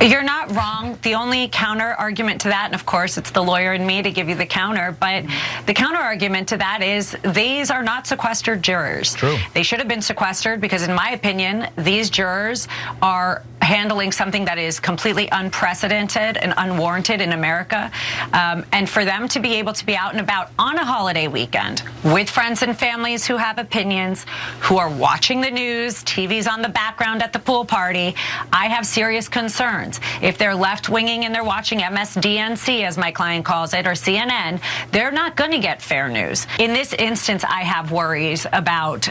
You're not wrong. The only counter argument to that, and of course it's the lawyer in me to give you the counter, but the counter argument to that is these are not sequestered jurors. True. They should have been sequestered because in my opinion, these jurors are handling something that is completely unprecedented and unwarranted in America. And for them to be able to be out and about on a holiday weekend with friends and families who have opinions, who are watching the news, TV's on the background at the pool party, I have serious concerns. If they're left-winging and they're watching MSDNC, as my client calls it, or CNN, they're not going to get fair news. In this instance, I have worries about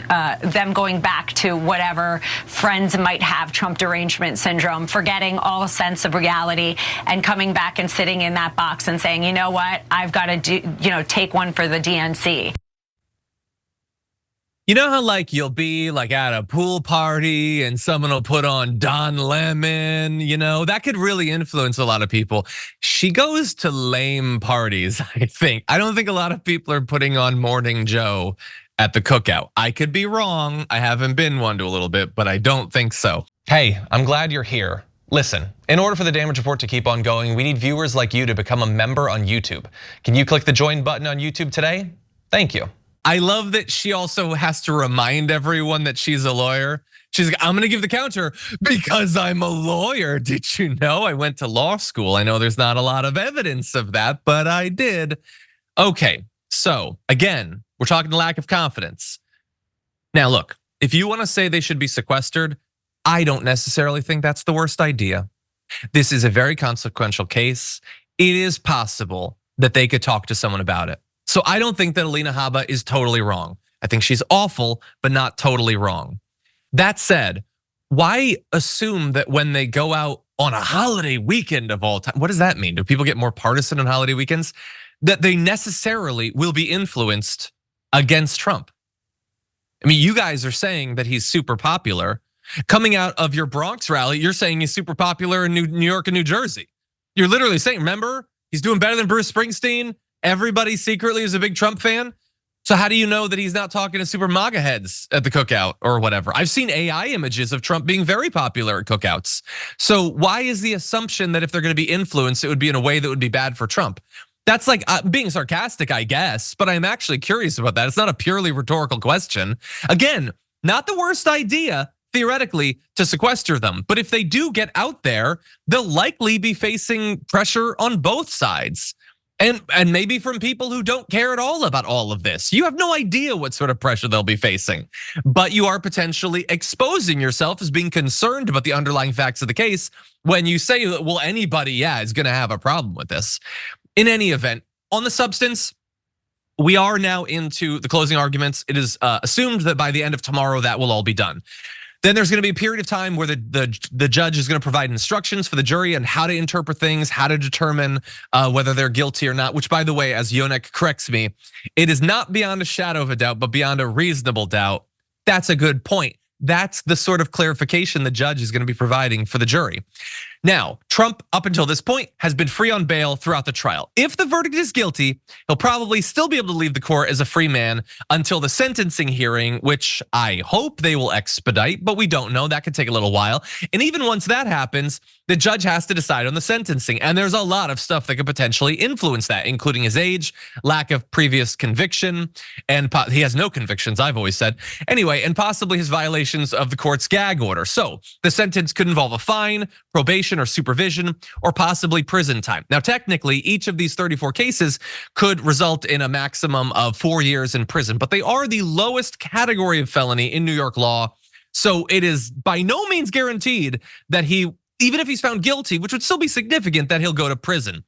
them going back to whatever friends might have, Trump derangement syndrome, forgetting all sense of reality and coming back and sitting in that box and saying, you know what, I've got to do, take one for the DNC. You know how like you'll be like at a pool party and someone will put on Don Lemon, that could really influence a lot of people. She goes to lame parties, I think. I don't think a lot of people are putting on Morning Joe at the cookout. I could be wrong. I haven't been one to a little bit, but I don't think so. Hey, I'm glad you're here. Listen, in order for the damage report to keep on going, we need viewers like you to become a member on YouTube. Can you click the join button on YouTube today? Thank you. I love that she also has to remind everyone that she's a lawyer. She's like, I'm gonna give the counter because I'm a lawyer. Did you know I went to law school? I know there's not a lot of evidence of that, but I did. Okay, so again, we're talking lack of confidence. Now look, if you wanna say they should be sequestered, I don't necessarily think that's the worst idea. This is a very consequential case. It is possible that they could talk to someone about it. So I don't think that Alina Habba is totally wrong. I think she's awful, but not totally wrong. That said, why assume that when they go out on a holiday weekend of all time, what does that mean? Do people get more partisan on holiday weekends? That they necessarily will be influenced against Trump. I mean, you guys are saying that he's super popular. Coming out of your Bronx rally, you're saying he's super popular in New York and New Jersey. You're literally saying, remember, he's doing better than Bruce Springsteen. Everybody secretly is a big Trump fan. So how do you know that he's not talking to super MAGA heads at the cookout or whatever? I've seen AI images of Trump being very popular at cookouts. So why is the assumption that if they're going to be influenced, it would be in a way that would be bad for Trump? That's like being sarcastic, I guess, but I'm actually curious about that. It's not a purely rhetorical question. Again, not the worst idea, theoretically, to sequester them. But if they do get out there, they'll likely be facing pressure on both sides. And maybe from people who don't care at all about all of this. You have no idea what sort of pressure they'll be facing, but you are potentially exposing yourself as being concerned about the underlying facts of the case when you say that, well, anybody, is gonna have a problem with this. In any event, on the substance, we are now into the closing arguments. It is assumed that by the end of tomorrow, that will all be done. Then there's gonna be a period of time where the judge is gonna provide instructions for the jury on how to interpret things, how to determine whether they're guilty or not, which by the way, as Yonek corrects me, it is not beyond a shadow of a doubt, but beyond a reasonable doubt. That's a good point. That's the sort of clarification the judge is gonna be providing for the jury. Now, Trump, up until this point, has been free on bail throughout the trial. If the verdict is guilty, he'll probably still be able to leave the court as a free man until the sentencing hearing, which I hope they will expedite, but we don't know. That could take a little while. And even once that happens, the judge has to decide on the sentencing. And there's a lot of stuff that could potentially influence that, including his age, lack of previous conviction, and he has no convictions, I've always said. Anyway, and possibly his violations of the court's gag order. So the sentence could involve a fine, probation or supervision, or possibly prison time. Now, technically, each of these 34 cases could result in a maximum of 4 years in prison, but they are the lowest category of felony in New York law. So it is by no means guaranteed that even if he's found guilty, which would still be significant, that he'll go to prison.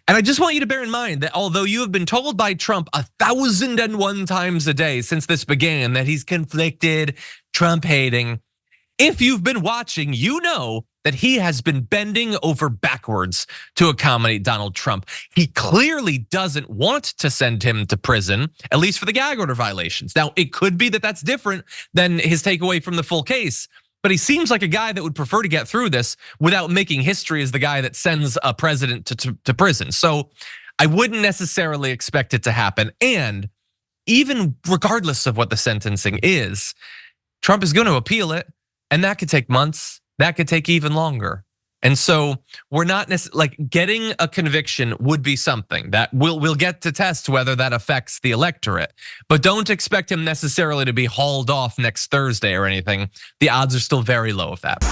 And I just want you to bear in mind that although you have been told by Trump 1,001 times a day since this began that he's conflicted, Trump hating, if you've been watching, you know that he has been bending over backwards to accommodate Donald Trump. He clearly doesn't want to send him to prison, at least for the gag order violations. Now, it could be that that's different than his takeaway from the full case, but he seems like a guy that would prefer to get through this without making history as the guy that sends a president to prison. So I wouldn't necessarily expect it to happen. And even regardless of what the sentencing is, Trump is going to appeal it, and that could take months. That could take even longer. And so we're not necessarily like getting a conviction would be something that we'll get to test whether that affects the electorate. But don't expect him necessarily to be hauled off next Thursday or anything. The odds are still very low of that.